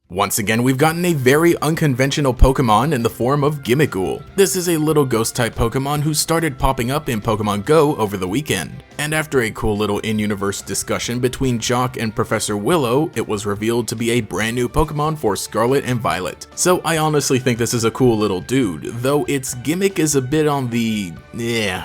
Once again, we've gotten a very unconventional Pokemon in the form of Gimmighoul. This is a little ghost-type Pokemon who started popping up in Pokemon Go over the weekend. And after a cool little in-universe discussion between Jock and Professor Willow, it was revealed to be a brand new Pokemon for Scarlet and Violet. So I honestly think this is a cool little dude, though its gimmick is a bit on the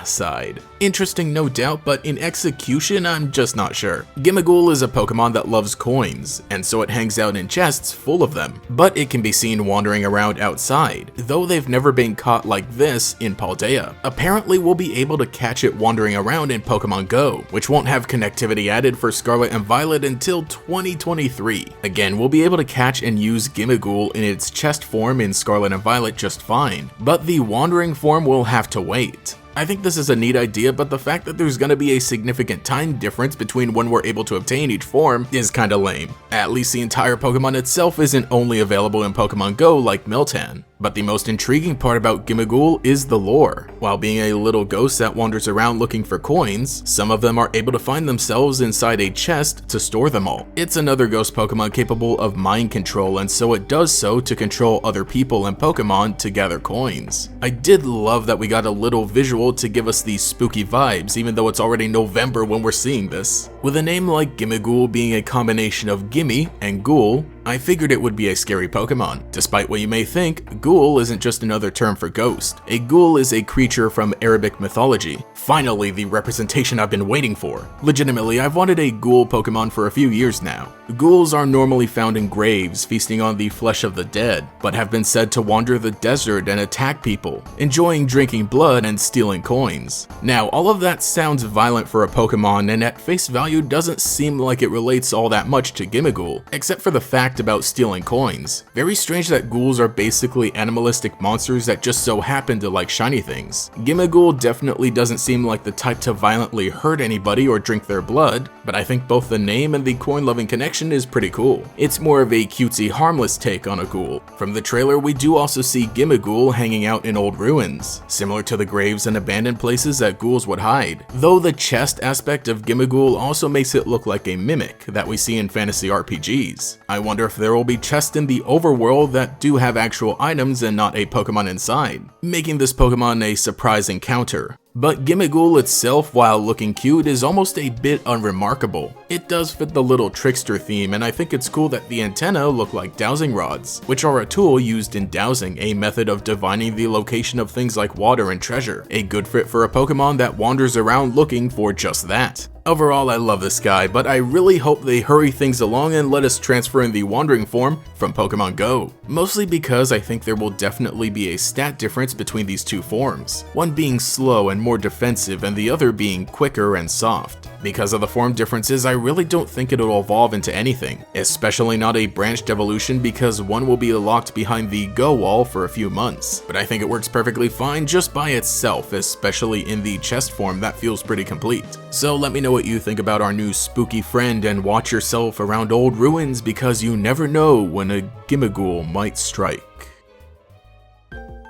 side. Interesting, no doubt, but in execution, I'm just not sure. Gimmighoul is a Pokemon that loves coins, and so it hangs out in chests full of them, but it can be seen wandering around outside, though they've never been caught like this in Paldea. Apparently we'll be able to catch it wandering around in Pokemon Go, which won't have connectivity added for Scarlet and Violet until 2023. Again, we'll be able to catch and use Gimmighoul in its chest form in Scarlet and Violet just fine, but the wandering form will have to wait. I think this is a neat idea, but the fact that there's gonna be a significant time difference between when we're able to obtain each form is kinda lame. At least the entire Pokemon itself isn't only available in Pokemon Go like Miltank. But the most intriguing part about Gimmighoul is the lore. While being a little ghost that wanders around looking for coins, some of them are able to find themselves inside a chest to store them all. It's another ghost Pokemon capable of mind control, and so it does so to control other people and Pokemon to gather coins. I did love that we got a little visual to give us these spooky vibes, even though it's already November when we're seeing this. With a name like Gimmighoul being a combination of gimme and ghoul, I figured it would be a scary Pokemon. Despite what you may think, ghoul isn't just another term for ghost. A ghoul is a creature from Arabic mythology. Finally, the representation I've been waiting for. Legitimately, I've wanted a ghoul Pokemon for a few years now. Ghouls are normally found in graves, feasting on the flesh of the dead, but have been said to wander the desert and attack people, enjoying drinking blood and stealing coins. Now, all of that sounds violent for a Pokemon, and at face value doesn't seem like it relates all that much to Gimmighoul, except for the fact about stealing coins. Very strange that ghouls are basically animalistic monsters that just so happen to like shiny things. Gimmighoul definitely doesn't seem like the type to violently hurt anybody or drink their blood, but I think both the name and the coin-loving connection is pretty cool. It's more of a cutesy, harmless take on a ghoul. From the trailer, we do also see Gimmighoul hanging out in old ruins, similar to the graves and abandoned places that ghouls would hide, though the chest aspect of Gimmighoul also makes it look like a mimic that we see in fantasy RPGs. I wonder if there will be chests in the overworld that do have actual items and not a Pokemon inside, making this Pokemon a surprise encounter. But Gimmighoul itself, while looking cute, is almost a bit unremarkable. It does fit the little trickster theme, and I think it's cool that the antennae look like dowsing rods, which are a tool used in dowsing, a method of divining the location of things like water and treasure. A good fit for a Pokemon that wanders around looking for just that. Overall, I love this guy, but I really hope they hurry things along and let us transfer in the wandering form from Pokemon Go. Mostly because I think there will definitely be a stat difference between these two forms, one being slow and more defensive and the other being quicker and soft. Because of the form differences, I really don't think it'll evolve into anything, especially not a branched evolution because one will be locked behind the Go wall for a few months. But I think it works perfectly fine just by itself, especially in the chest form that feels pretty complete. So let me know what you think about our new spooky friend and watch yourself around old ruins because you never know when a Gimmighoul might strike.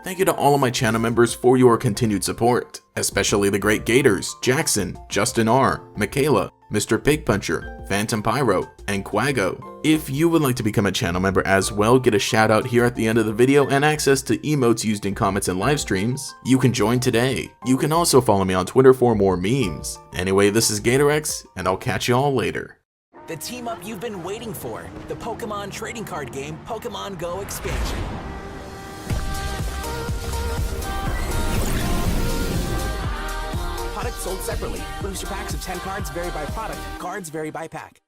Thank you to all of my channel members for your continued support, especially the great Gators, Jackson, Justin R, Michaela, Mr. Pig Puncher, Phantom Pyro, and Quago. If you would like to become a channel member as well, get a shout out here at the end of the video and access to emotes used in comments and live streams, you can join today. You can also follow me on Twitter for more memes. Anyway, this is GatorEX, and I'll catch y'all later. The team up you've been waiting for, the Pokemon trading card game Pokemon Go expansion. Products sold separately. Booster packs of 10 cards vary by product. Cards vary by pack.